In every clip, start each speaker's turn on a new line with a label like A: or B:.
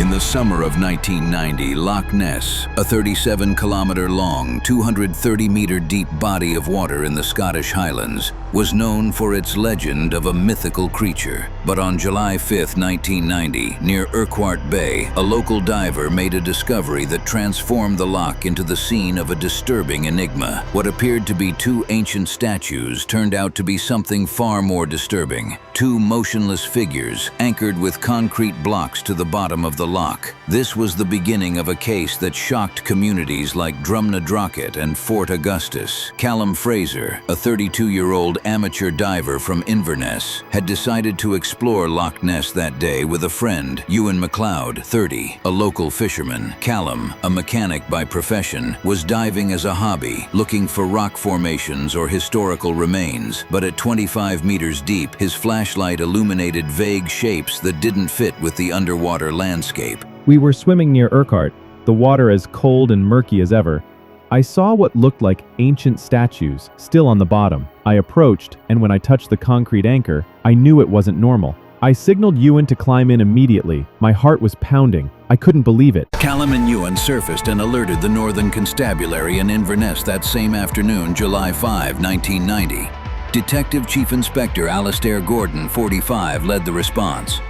A: In the summer of 1990, Loch Ness, a 37-kilometer-long, 230-meter-deep body of water in the Scottish Highlands, was known for its legend of a mythical creature. But on July 5, 1990, near Urquhart Bay, a local diver made a discovery that transformed the loch into the scene of a disturbing enigma. What appeared to be two ancient statues turned out to be something far more disturbing. Two motionless figures anchored with concrete blocks to the bottom of the loch. This was the beginning of a case that shocked communities like Drumnadrochit and Fort Augustus. Callum Fraser, a 32-year-old amateur diver from Inverness, had decided to explore Loch Ness that day with a friend, Ewan MacLeod, 30, a local fisherman. Callum, a mechanic by profession, was diving as a hobby, looking for rock formations or historical remains, but at 25 meters deep, his flashlight illuminated vague shapes that didn't fit with the underwater landscape.
B: We were swimming near Urquhart, the water as cold and murky as ever. I saw what looked like ancient statues, still on the bottom. I approached, and when I touched the concrete anchor, I knew it wasn't normal. I signaled Ewan to climb in immediately. My heart was pounding. I couldn't believe it.
A: Callum and Ewan surfaced and alerted the Northern Constabulary in Inverness that same afternoon, July 5, 1990. Detective Chief Inspector Alastair Gordon, 45, led the response.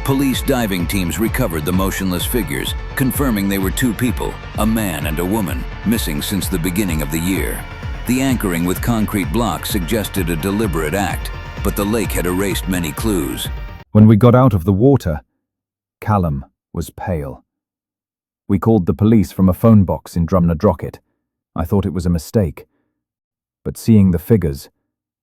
A: Police diving teams recovered the motionless figures, confirming they were two people, a man and a woman, missing since the beginning of the year. The anchoring with concrete blocks suggested a deliberate act, but the lake had erased many clues.
C: When we got out of the water, Callum was pale. We called the police from a phone box in Drumnadrochit. I thought it was a mistake. But seeing the figures,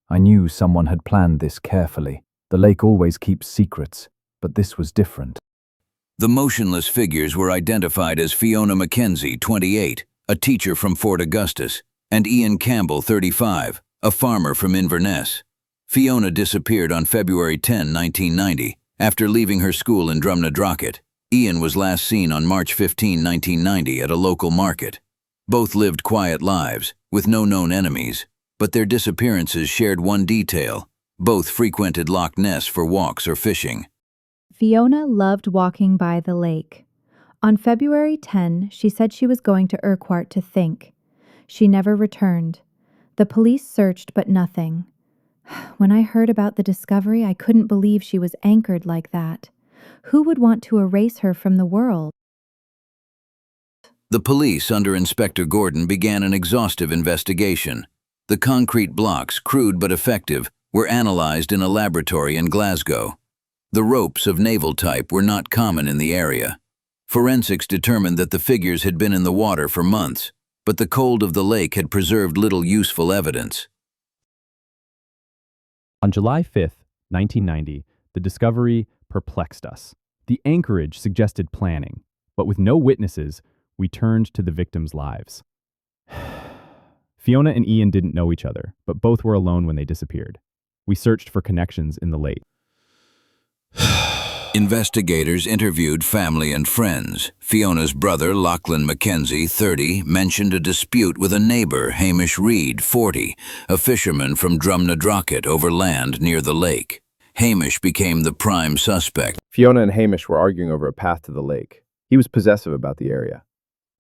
C: I knew someone had planned this carefully. The lake always keeps secrets, but this was different.
A: The motionless figures were identified as Fiona Mackenzie, 28, a teacher from Fort Augustus, and Ian Campbell, 35, a farmer from Inverness. Fiona disappeared on February 10, 1990, after leaving her school in Drumnadrochit. Ian was last seen on March 15, 1990 at a local market. Both lived quiet lives, with no known enemies, but their disappearances shared one detail. Both frequented Loch Ness for walks or fishing.
D: Fiona loved walking by the lake. On February 10, she said she was going to Urquhart to think. She never returned. The police searched, but nothing. When I heard about the discovery, I couldn't believe she was anchored like that. Who would want to erase her from the world?
A: The police, under Inspector Gordon, began an exhaustive investigation. The concrete blocks, crude but effective, were analyzed in a laboratory in Glasgow. The ropes of naval type were not common in the area. Forensics determined that the figures had been in the water for months, but the cold of the lake had preserved little useful evidence.
B: On July 5, 1990, the discovery perplexed us. The anchorage suggested planning, but with no witnesses, we turned to the victims' lives. Fiona and Ian didn't know each other, but both were alone when they disappeared. We searched for connections in the lake.
A: Investigators interviewed family and friends. Fiona's brother, Lachlan Mackenzie, 30, mentioned a dispute with a neighbor, Hamish Reid, 40, a fisherman from Drumnadrochit over land near the lake. Hamish became the prime suspect.
E: Fiona and Hamish were arguing over a path to the lake. He was possessive about the area.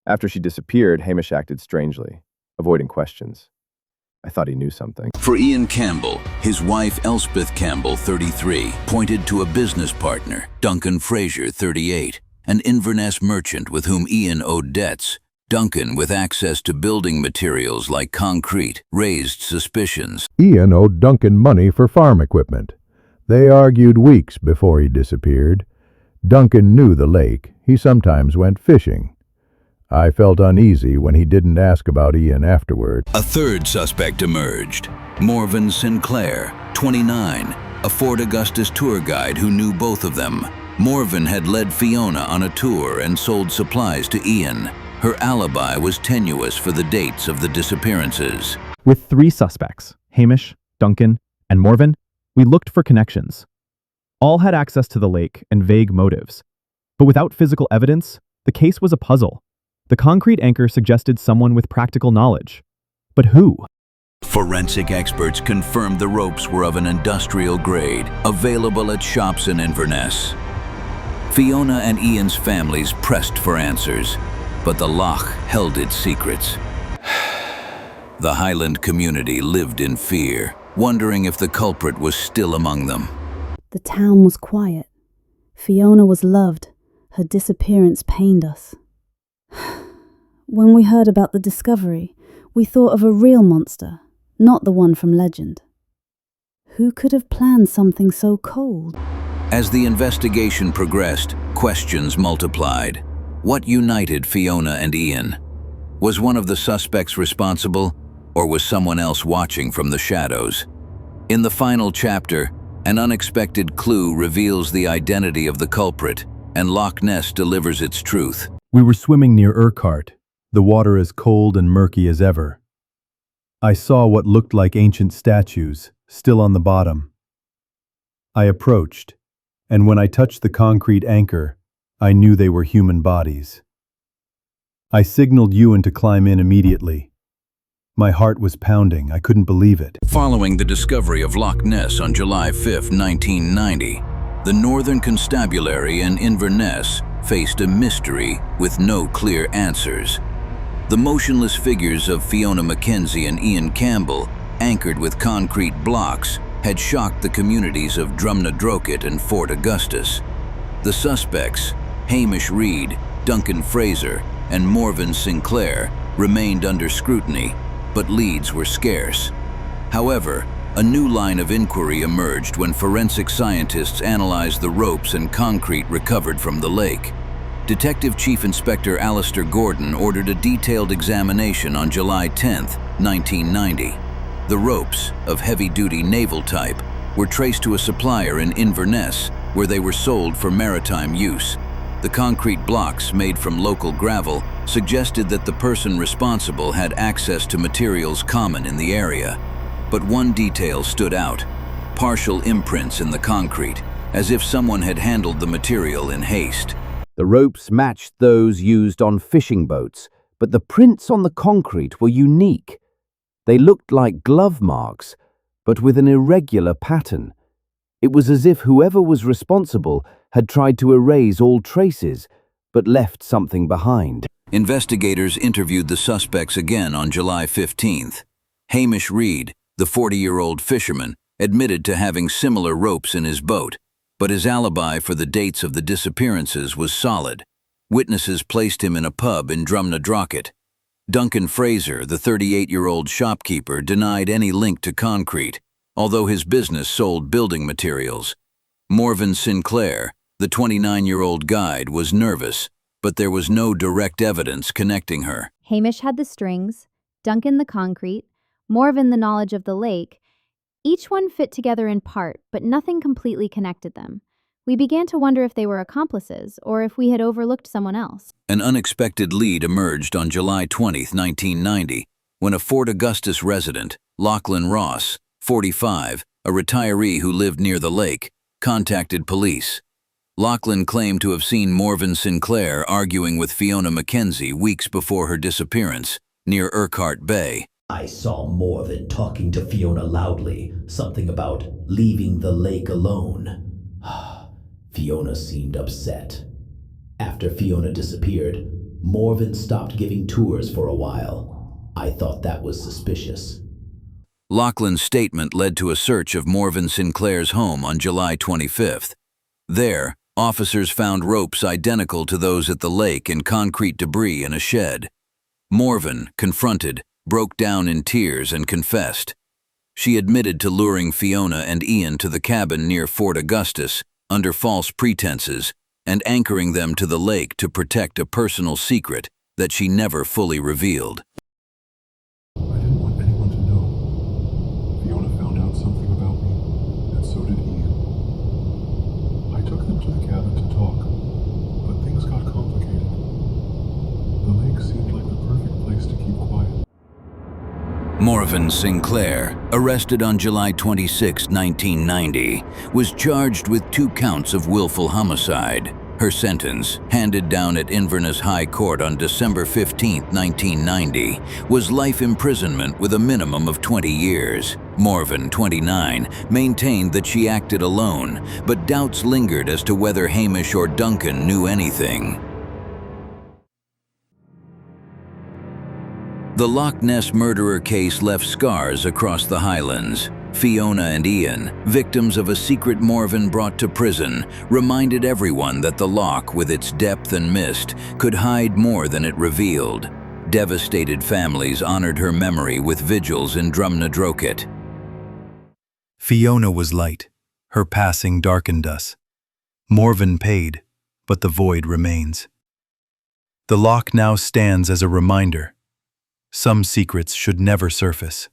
E: After she disappeared, Hamish acted strangely, avoiding questions. I thought he knew something.
A: For Ian Campbell, his wife Elspeth Campbell, 33, pointed to a business partner, Duncan Fraser, 38, an Inverness merchant with whom Ian owed debts. Duncan, with access to building materials like concrete, raised suspicions.
F: Ian owed Duncan money for farm equipment. They argued weeks before he disappeared. Duncan knew the lake. He sometimes went fishing. I felt uneasy when he didn't ask about Ian afterward.
A: A third suspect emerged, Morven Sinclair, 29, a Fort Augustus tour guide who knew both of them. Morven had led Fiona on a tour and sold supplies to Ian. Her alibi was tenuous for the dates of the disappearances.
B: With 3 suspects, Hamish, Duncan, and Morven, we looked for connections. All had access to the lake and vague motives. But without physical evidence, the case was a puzzle. The concrete anchor suggested someone with practical knowledge. But who?
A: Forensic experts confirmed the ropes were of an industrial grade, available at shops in Inverness. Fiona and Ian's families pressed for answers, but the loch held its secrets. The Highland community lived in fear, wondering if the culprit was still among them.
G: The town was quiet. Fiona was loved. Her disappearance pained us. When we heard about the discovery, we thought of a real monster, not the one from legend. Who could have planned something so cold?
A: As the investigation progressed, questions multiplied. What united Fiona and Ian? Was one of the suspects responsible, or was someone else watching from the shadows? In the final chapter, an unexpected clue reveals the identity of the culprit, and Loch Ness delivers its truth.
B: We were swimming near Urquhart, the water as cold and murky as ever. I saw what looked like ancient statues, still on the bottom. I approached, and when I touched the concrete anchor, I knew they were human bodies. I signaled Ewan to climb in immediately. My heart was pounding. I couldn't believe it.
A: Following the discovery of Loch Ness on July 5, 1990, the Northern Constabulary in Inverness faced a mystery with no clear answers. The motionless figures of Fiona Mackenzie and Ian Campbell, anchored with concrete blocks, had shocked the communities of Drumnadrochit and Fort Augustus. The suspects, Hamish Reed, Duncan Fraser, and Morven Sinclair, remained under scrutiny, but leads were scarce. However, a new line of inquiry emerged when forensic scientists analyzed the ropes and concrete recovered from the lake. Detective Chief Inspector Alistair Gordon ordered a detailed examination on July 10, 1990. The ropes, of heavy-duty naval type, were traced to a supplier in Inverness, where they were sold for maritime use. The concrete blocks, made from local gravel, suggested that the person responsible had access to materials common in the area. But one detail stood out: partial imprints in the concrete, as if someone had handled the material in haste.
H: The ropes matched those used on fishing boats, but the prints on the concrete were unique. They looked like glove marks, but with an irregular pattern. It was as if whoever was responsible had tried to erase all traces, but left something behind.
A: Investigators interviewed the suspects again on July 15th. Hamish Reed, the 40-year-old fisherman, admitted to having similar ropes in his boat, but his alibi for the dates of the disappearances was solid. Witnesses placed him in a pub in Drumnadrochit. Duncan Fraser, the 38-year-old shopkeeper, denied any link to concrete, although his business sold building materials. Morven Sinclair, the 29-year-old guide, was nervous, but there was no direct evidence connecting her.
I: Hamish had the strings, Duncan the concrete, Morven the knowledge of the lake. Each one fit together in part, but nothing completely connected them. We began to wonder if they were accomplices, or if we had overlooked someone else.
A: An unexpected lead emerged on July 20, 1990, when a Fort Augustus resident, Lachlan Ross, 45, a retiree who lived near the lake, contacted police. Lachlan claimed to have seen Morven Sinclair arguing with Fiona Mackenzie weeks before her disappearance, near Urquhart Bay.
J: I saw Morven talking to Fiona loudly, something about leaving the lake alone. Fiona seemed upset. After Fiona disappeared, Morven stopped giving tours for a while. I thought that was suspicious.
A: Lachlan's statement led to a search of Morven Sinclair's home on July 25th. There, officers found ropes identical to those at the lake and concrete debris in a shed. Morven, confronted, broke down in tears and confessed. She admitted to luring Fiona and Ian to the cabin near Fort Augustus under false pretenses and anchoring them to the lake to protect a personal secret that she never fully revealed.
K: I didn't want anyone to know. Fiona found out something about me, and so did Ian. I took them to the cabin to talk, but things got complicated. The lake seemed like the perfect place to keep quiet.
A: Morven Sinclair, arrested on July 26, 1990, was charged with 2 counts of willful homicide, Her sentence, handed down at Inverness High Court on December 15, 1990, was life imprisonment with a minimum of 20 years. Morven, 29, maintained that she acted alone, but doubts lingered as to whether Hamish or Duncan knew anything. The Loch Ness murderer case left scars across the Highlands. Fiona and Ian, victims of a secret Morven brought to prison, reminded everyone that the loch, with its depth and mist, could hide more than it revealed. Devastated families honored her memory with vigils in Drumnadrochit.
L: Fiona was light. Her passing darkened us. Morven paid, but the void remains. The loch now stands as a reminder. Some secrets should never surface.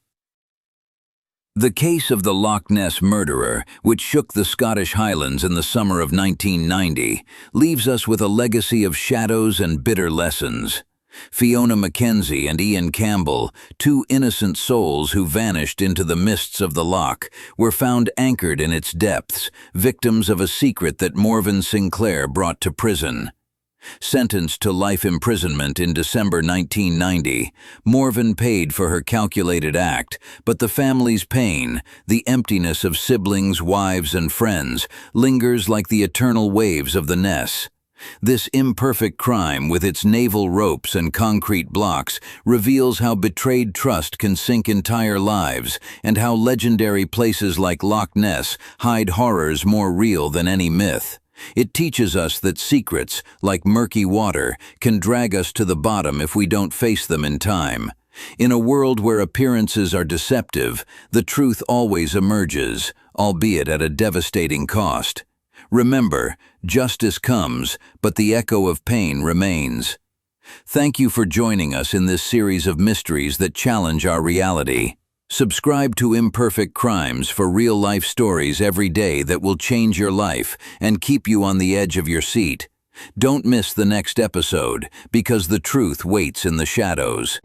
A: The case of the Loch Ness murderer, which shook the Scottish Highlands in the summer of 1990, leaves us with a legacy of shadows and bitter lessons. Fiona Mackenzie and Ian Campbell, two innocent souls who vanished into the mists of the loch, were found anchored in its depths, victims of a secret that Morven Sinclair brought to prison. Sentenced to life imprisonment in December 1990, Morven paid for her calculated act, but the family's pain, the emptiness of siblings, wives, and friends, lingers like the eternal waves of the Ness. This imperfect crime, with its naval ropes and concrete blocks, reveals how betrayed trust can sink entire lives, and how legendary places like Loch Ness hide horrors more real than any myth. It teaches us that secrets, like murky water, can drag us to the bottom if we don't face them in time. In a world where appearances are deceptive, the truth always emerges, albeit at a devastating cost. Remember, justice comes, but the echo of pain remains. Thank you for joining us in this series of mysteries that challenge our reality. Subscribe to Imperfect Crimes for real-life stories every day that will change your life and keep you on the edge of your seat. Don't miss the next episode, because the truth waits in the shadows.